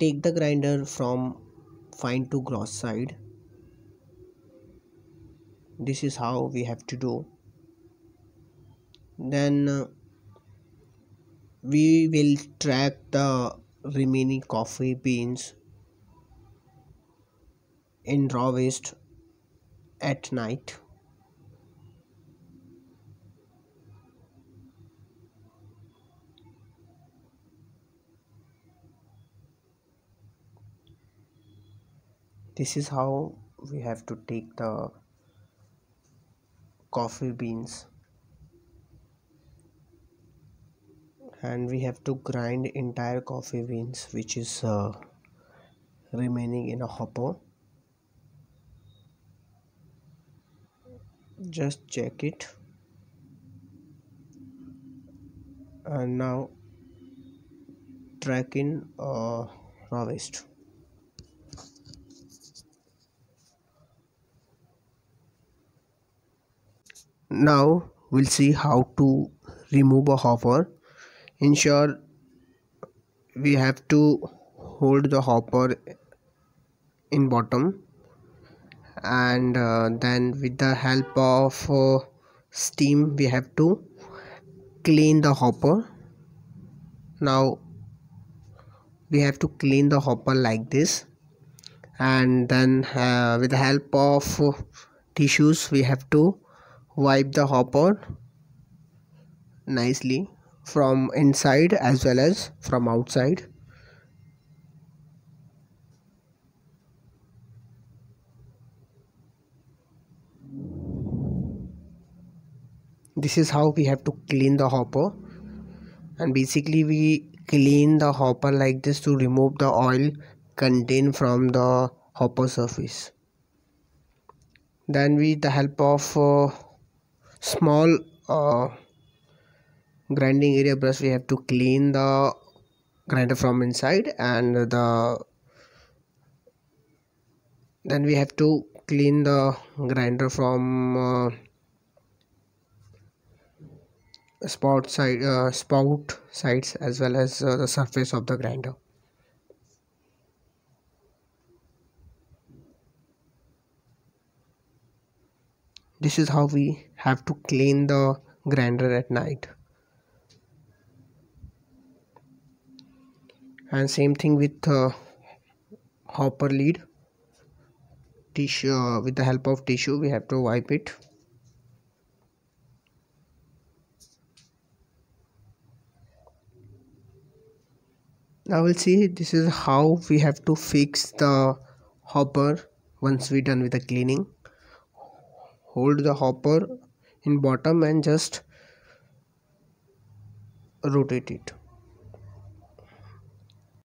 take the grinder from fine to gross side. This is how we have to do. Then we will track the remaining coffee beans in raw waste at night. This is how we have to take the coffee beans, and we have to grind entire coffee beans which is remaining in a hopper. Just check it, and now track in raw waste. Now we'll see how to remove a hopper. Ensure we have to hold the hopper in bottom, and then with the help of steam we have to clean the hopper. Now we have to clean the hopper like this, and then with the help of tissues we have to wipe the hopper nicely from inside as well as from outside. This is how we have to clean the hopper, and basically we clean the hopper like this to remove the oil contained from the hopper surface. Then with the help of small grinding area brush we have to clean the grinder from inside, and then we have to clean the grinder from spout sides as well as the surface of the grinder. This is how we have to clean the grinder at night. And same thing with hopper lid. Tissue, with the help of tissue we have to wipe it. Now we'll see, this is how we have to fix the hopper once we done with the cleaning. Hold the hopper in bottom and just rotate it.